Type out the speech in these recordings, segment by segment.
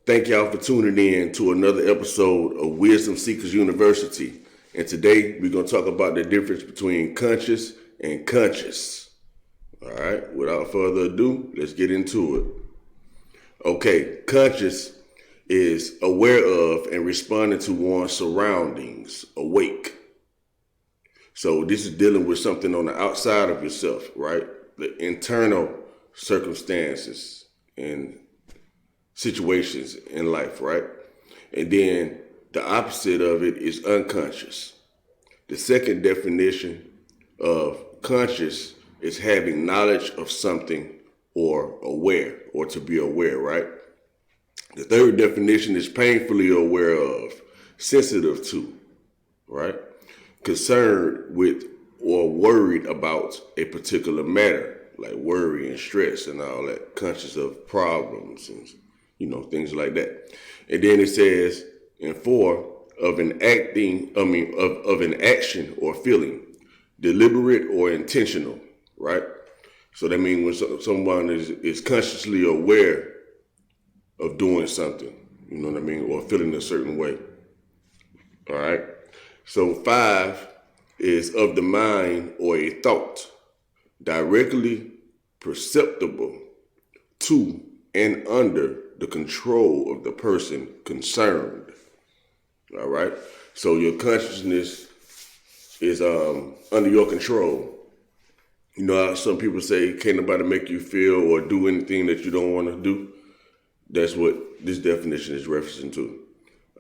Thank y'all for tuning in to another episode of Wisdom Seekers University. And today we're going to talk about the difference between conscious and conscious. All right, without further ado, let's get into it. Okay, conscious is aware of and responding to one's surroundings, awake. So this is dealing with something on the outside of yourself, right? The internal circumstances and situations in life, right? And then the opposite of it is unconscious. The second definition of conscious is having knowledge of something or aware, or to be aware, right? The third definition is painfully aware of, sensitive to, right? Concerned with or worried about a particular matter, like worry and stress and all that, conscious of problems and things like that. And then it says in 4 of an action or feeling, deliberate or intentional, right? So that means when someone is consciously aware of doing something, you know what I mean, or feeling a certain way. All right. So 5 is of the mind or a thought, directly perceptible to and under the control of the person concerned. All right. So your consciousness is under your control. You know how some people say can't nobody make you feel or do anything that you don't want to do? That's what this definition is referencing to.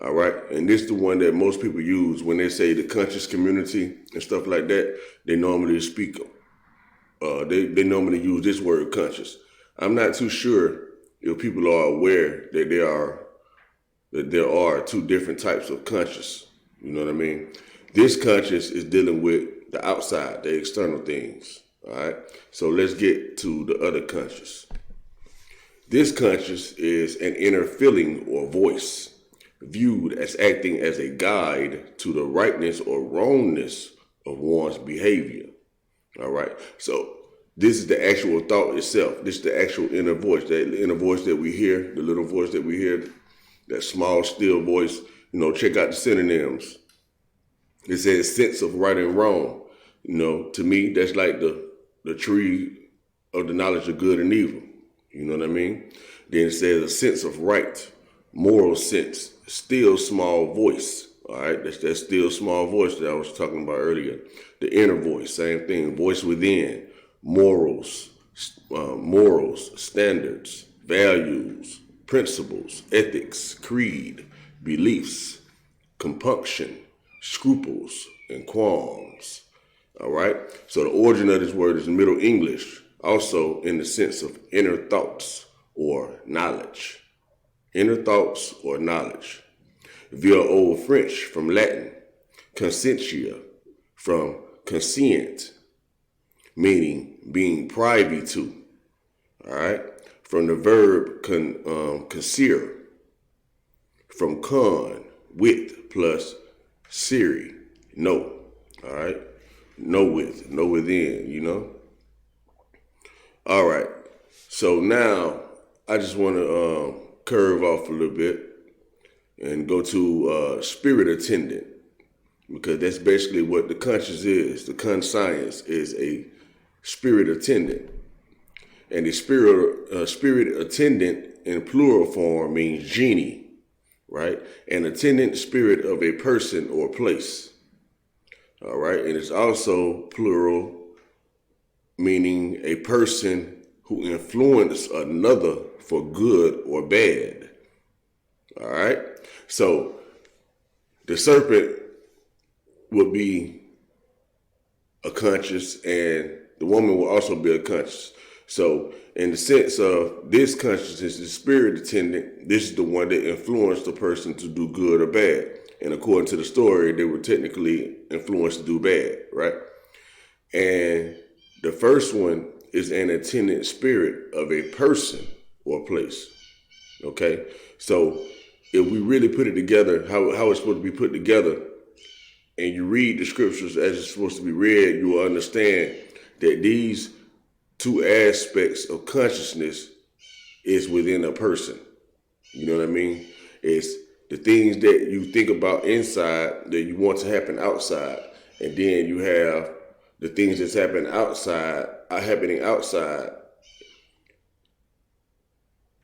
All right. And this is the one that most people use when they say the conscious community and stuff like that. They normally speak. They normally use this word conscious. I'm not too sure if people are aware that there are 2 different types of conscious. You know what I mean? This conscious is dealing with the outside, the external things. All right. So let's get to the other conscious. This conscious is an inner feeling or voice, viewed as acting as a guide to the rightness or wrongness of one's behavior. All right. So this is the actual thought itself. This is the actual inner voice, that inner voice that we hear, the little voice that we hear, that small, still voice. Check out the synonyms. It says sense of right and wrong. To me, that's like the tree of the knowledge of good and evil. You know what I mean? Then it says a sense of right, moral sense, still small voice. All right, that's that still small voice that I was talking about earlier. The inner voice, same thing, voice within, morals, standards, values, principles, ethics, creed, beliefs, compunction, scruples, and qualms. All right, so the origin of this word is Middle English, also in the sense of inner thoughts or knowledge. Inner thoughts or knowledge. Via Old French from Latin, conscientia, from conscient, meaning being privy to. All right, from the verb consere, from con, with, plus siri, know. All right, know with, know within, All right, so now I just want to curve off a little bit and go to spirit attendant, because that's basically what the conscious is. The conscience is a spirit attendant. And the spirit attendant in plural form means genie, right? An attendant spirit of a person or place. All right, and it's also plural, meaning a person who influenced another for good or bad. All right, so the serpent would be a conscious, and the woman will also be a conscious. So in the sense of this consciousness, the spirit attendant, this is the one that influenced the person to do good or bad. And according to the story, they were technically influenced to do bad, right? And the first one is an attendant spirit of a person or place. Okay, so if we really put it together, how it's supposed to be put together, and you read the scriptures as it's supposed to be read, you will understand that these 2 aspects of consciousness is within a person. You know what I mean? It's the things that you think about inside that you want to happen outside, and then you have the things that's happening outside.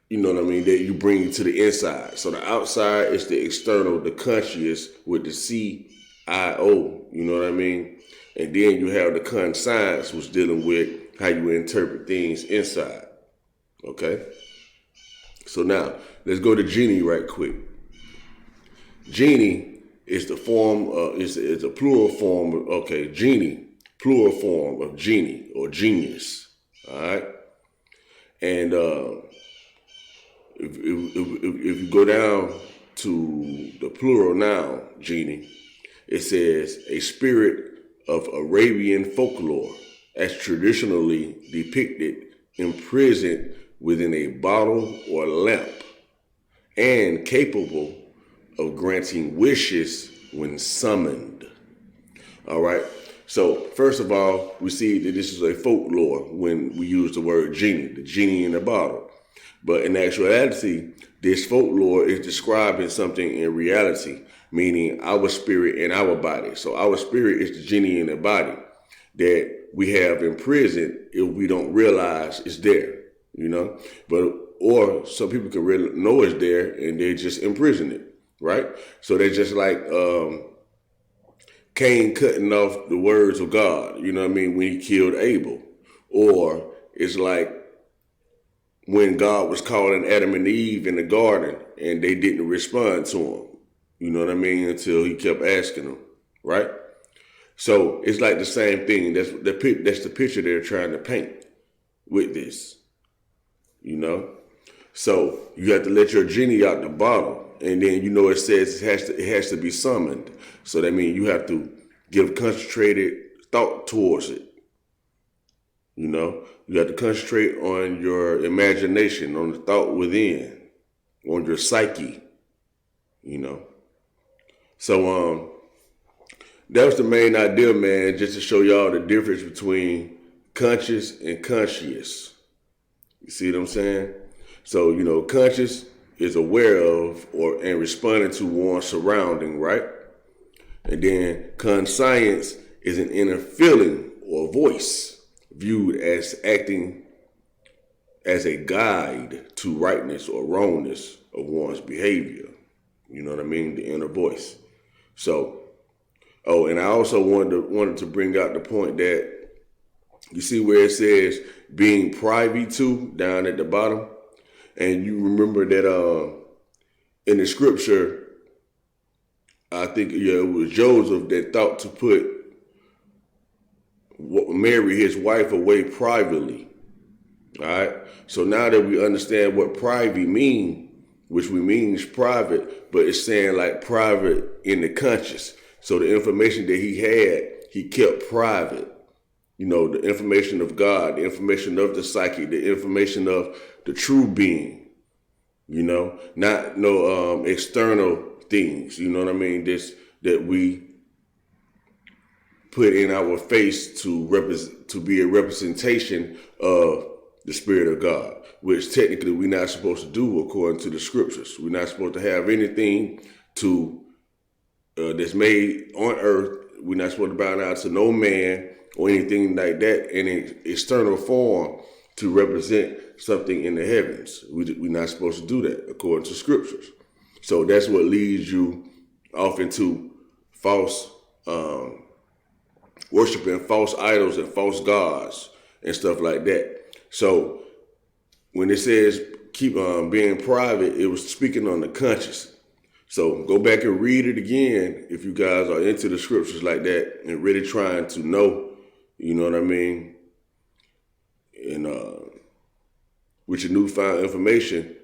You know what I mean? That you bring to the inside. So the outside is the external, the conscious with the CIO. You know what I mean? And then you have the conscience, which dealing with how you interpret things inside. Okay? So now, let's go to genie right quick. Genie is the form, is a plural form, genie, plural form of genie or genius. All right? And if you go down to the plural noun, genie, it says a spirit of Arabian folklore as traditionally depicted imprisoned within a bottle or lamp and capable of granting wishes when summoned. All right. So first of all, we see that this is a folklore when we use the word genie, the genie in the bottle. But in actuality, this folklore is describing something in reality, meaning our spirit and our body. So our spirit is the genie in the body that we have imprisoned if we don't realize it's there, you know. But or some people can really know it's there and they just imprison it, right? So they're just like Cain cutting off the words of God, you know what I mean, when he killed Abel. Or it's like when God was calling Adam and Eve in the garden and they didn't respond to him, you know what I mean, until he kept asking them, right? So it's like the same thing. That's the picture they're trying to paint with this, you know? So you have to let your genie out the bottle, and then you know it says it has to be summoned. So that means you have to give concentrated thought towards it. You know, you have to concentrate on your imagination, on the thought within, on your psyche. You know, so that was the main idea, man, just to show y'all the difference between conscious and conscious. You see what I'm saying? So, you know, conscious is aware of and responding to one's surrounding, right? And then conscience is an inner feeling or voice viewed as acting as a guide to rightness or wrongness of one's behavior. You know what I mean? The inner voice. So, and I also wanted to bring out the point that you see where it says being privy to down at the bottom. And you remember that in the scripture, I think it was Joseph that thought to put Mary, his wife, away privately. All right. So now that we understand what private mean, which we mean is private, but it's saying like private in the conscious. So the information that he had, he kept private. You know, the information of God, the information of the psyche, the information of the true being, you know, not no external things, you know what I mean? This that we put in our face to be a representation of the Spirit of God, which technically we're not supposed to do according to the scriptures. We're not supposed to have anything that's made on earth. We're not supposed to bow down to no man or anything like that in an external form to represent something in the heavens. We're not supposed to do that according to scriptures. So that's what leads you off into false worshiping false idols and false gods and stuff like that. So when it says keep being private, it was speaking on the conscious. So go back and read it again if you guys are into the scriptures like that and really trying to know, you know what I mean? And with your newfound information,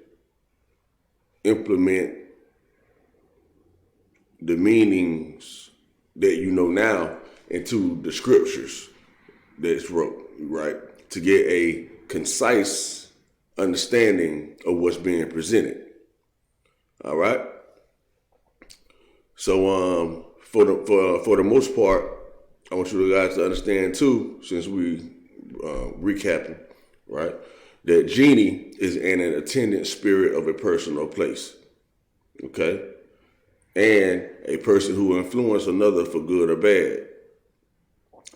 implement the meanings that you know now into the scriptures that's wrote, right? To get a concise understanding of what's being presented. All right. So for the most part, I want you guys to understand too, since we recapping, right? That genie is an attendant spirit of a person or place. Okay? And a person who influence another for good or bad.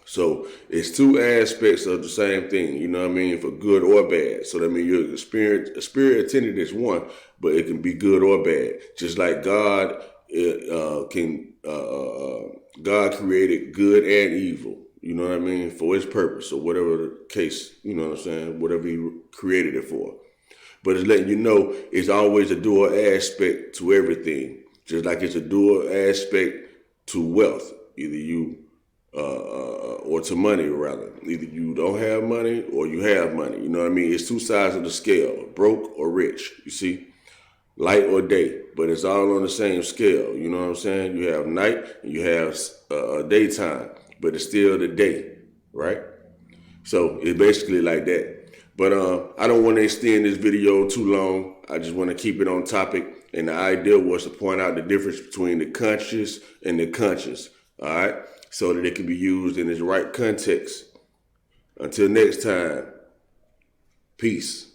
So it's two aspects of the same thing, you know what I mean, for good or bad. So that means your a spirit attendant is one, but it can be good or bad. Just like God God created good and evil, you know what I mean, for his purpose or whatever the case, you know what I'm saying, whatever he created it for. But it's letting you know it's always a dual aspect to everything, just like it's a dual aspect to wealth. Either you or to money rather. Either you don't have money or you have money. You know what I mean? It's two sides of the scale, broke or rich. You see, light or day, but it's all on the same scale. You know what I'm saying? You have night and you have daytime, but it's still the day, right? So it's basically like that. But I don't want to extend this video too long. I just want to keep it on topic. And the idea was to point out the difference between the conscious and the conscious. All right? So that it can be used in its right context. Until next time, peace.